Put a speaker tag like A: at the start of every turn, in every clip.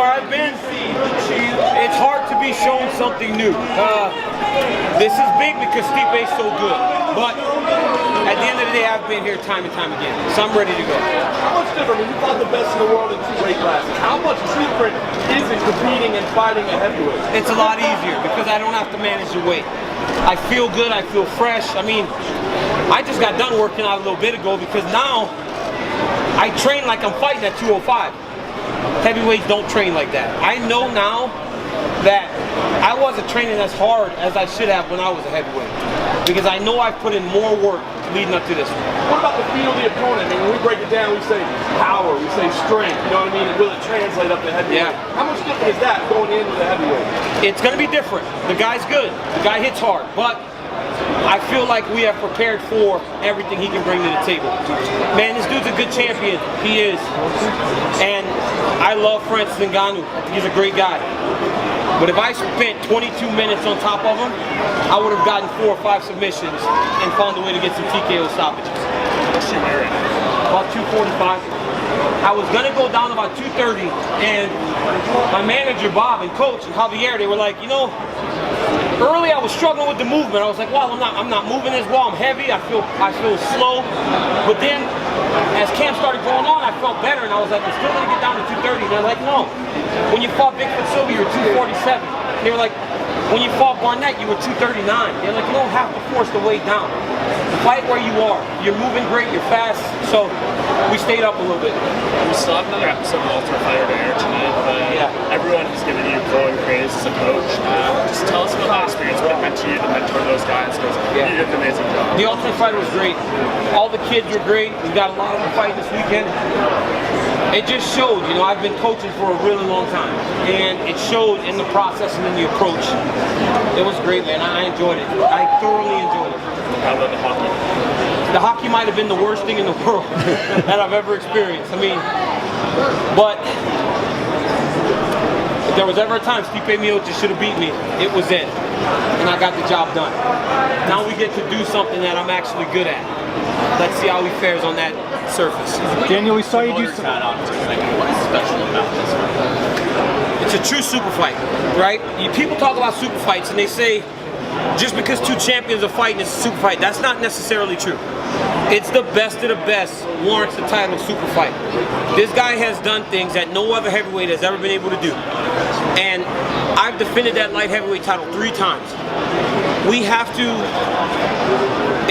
A: I've been, it's hard to be shown something new. This is big because Stipe's so good, but at the end of the day, I've been here time and time again, so I'm ready to go.
B: How much different, when you fought the best in the world in 2 weight classes, how much different is it competing and fighting a heavyweight?
A: It's a lot easier because I don't have to manage the weight. I feel good, I feel fresh. I mean, I just got done working out a little bit ago because now I train like I'm fighting at 205. Heavyweights don't train like that. I know now that I wasn't training as hard as I should have when I was a heavyweight because I know I've put in more work leading up to this one.
B: What about the feel of the opponent? I mean, when we break it down, we say power, we say strength, you know what I mean? And will it translate up to heavyweight?
A: Yeah.
B: How much different is that going in with a heavyweight?
A: It's going to be different. The guy's good. The guy hits hard, but I feel like we have prepared for everything he can bring to the table. Man, this dude's a good champion. He is. And I love Francis Ngannou. I think he's a great guy. But if I spent 22 minutes on top of him, I would have gotten 4 or 5 submissions and found a way to get some TKO stoppages.
B: What's your wearing?
A: About 245. I was gonna go down about 230, and my manager Bob and coach and Javier, they were like, you know, early I was struggling with the movement. I was like, well, I'm not moving as well. I'm heavy. I feel slow. But then, as camp started going on, I felt better, and I was like, I'm still gonna get down to 230. And they're like, no. When you fought Bigfoot Silva, you were 247. They were like, when you fought Barnett, you were 239. They're like, you don't have to force the weight down. Fight where you are. You're moving great. You're fast. So we stayed up a little bit.
C: We still have another episode of Ultimate Fighter to air tonight, but everyone has given you glowing praise as a coach. Just tell us about that experience, what it meant to you to mentor those guys, because you did an amazing job.
A: The Ultimate Fighter was great. All the kids were great. We got a lot of them fighting this weekend. It just showed, you know, I've been coaching for a really long time, and it showed in the process and in the approach. It was great, man. I enjoyed it. I thoroughly enjoyed it.
C: How about the hockey?
A: The hockey might have been the worst thing in the world that I've ever experienced. I mean, but if there was ever a time Stipe Miocic should have beat me, it was then. And I got the job done. Now we get to do something that I'm actually good at. Let's see how he fares on that surface.
D: Daniel, we saw you do some...
C: What is special about this one?
A: It's a true super fight, right? People talk about super fights and they say, just because 2 champions are fighting, it's a super fight. That's not necessarily true. It's the best of the best warrants the title of super fight. This guy has done things that no other heavyweight has ever been able to do. And I've defended that light heavyweight title 3 times. We have to,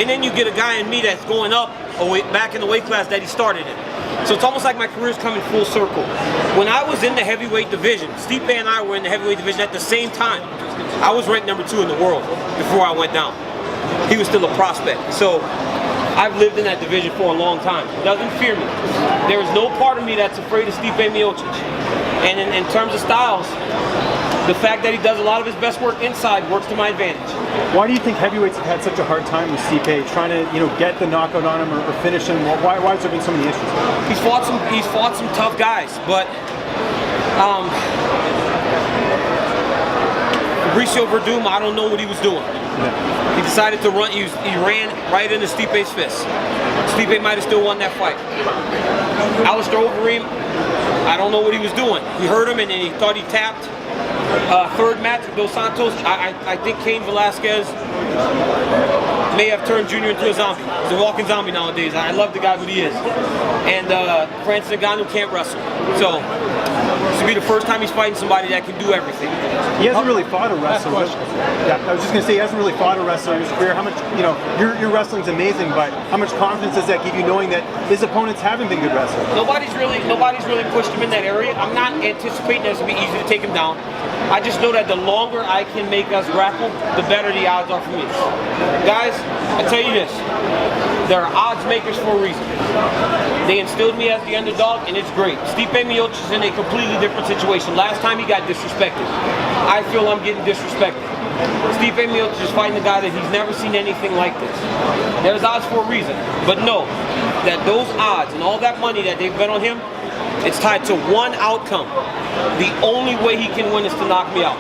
A: and then you get a guy in me that's going up back in the weight class that he started in. So it's almost like my career's coming full circle. When I was in the heavyweight division, Stipe and I were in the heavyweight division at the same time. I was ranked number 2 in the world before I went down. He was still a prospect. So I've lived in that division for a long time. It doesn't fear me. There is no part of me that's afraid of Stipe Miocic. And in terms of styles, the fact that he does a lot of his best work inside works to my advantage.
D: Why do you think heavyweights have had such a hard time with Stipe, trying to, you know, get the knockout on him or finish him? Why has there been so many issues?
A: He's fought some tough guys, but Fabricio Verdum, I don't know what he was doing. He decided to run. He ran right into Stipe's fist. Stipe might have still won that fight. Alistair Overeem, I don't know what he was doing. He heard him and then he thought he tapped. Third match with Dos Santos, I think Cain Velasquez may have turned Junior into a zombie. He's a walking zombie nowadays. I love the guy, but he is. And Francis Ngannou can't wrestle. So this will be the first time he's fighting somebody that can do everything.
D: He hasn't really fought a wrestler. Yeah, I was just going to say he hasn't really fought a wrestler in his career. How much, you know, your wrestling's amazing, but how much confidence does that give you knowing that his opponents haven't been good wrestlers?
A: Nobody's really pushed him in that area. I'm not anticipating that it's going to be easy to take him down. I just know that the longer I can make us grapple, the better the odds are for me. Guys, I tell you this, there are odds makers for a reason. They instilled me as the underdog, and it's great. Stipe Miocic is in a completely different situation. Last time he got disrespected. I feel I'm getting disrespected. Stipe Miocic is fighting a guy that he's never seen anything like this. There's odds for a reason. But know that those odds and all that money that they've bet on him, it's tied to one outcome. The only way he can win is to knock me out.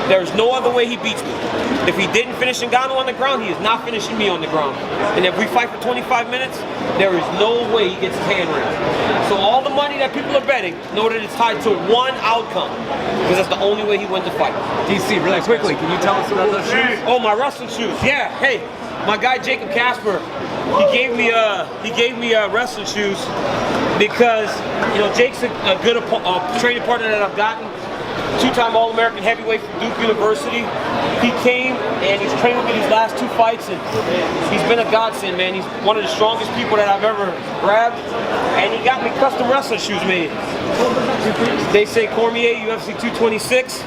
A: There's no other way he beats me. If he didn't finish Ngannou on the ground, he is not finishing me on the ground. And if we fight for 25 minutes, there is no way he gets his hand raised. So all the money that people are betting, know that it's tied to one outcome, because that's the only way he wins the fight.
E: DC, really quickly, can you tell us about those shoes?
A: Oh, my wrestling shoes. Yeah. Hey, my guy Jacob Casper, he gave me wrestling shoes because Jake's a good training partner that I've gotten. Two-time All-American heavyweight from Duke University. He came and he's trained with me these last 2 fights, and he's been a godsend, man. He's one of the strongest people that I've ever grabbed, and he got me custom wrestling shoes made. They say Cormier UFC 226.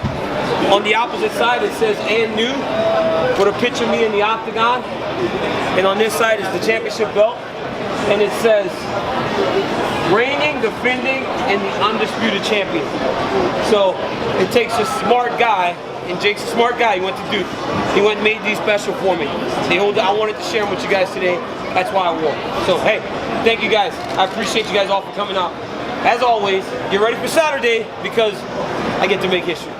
A: On the opposite side it says "and new" with a picture of me in the octagon, and on this side is the championship belt, and it says reigning, defending, and the undisputed champion. So it takes a smart guy, and Jake's a smart guy. He went to Duke. He went and made these special for me. I wanted to share them with you guys today. That's why I wore them. So hey, thank you guys. I appreciate you guys all for coming out. As always, get ready for Saturday because I get to make history.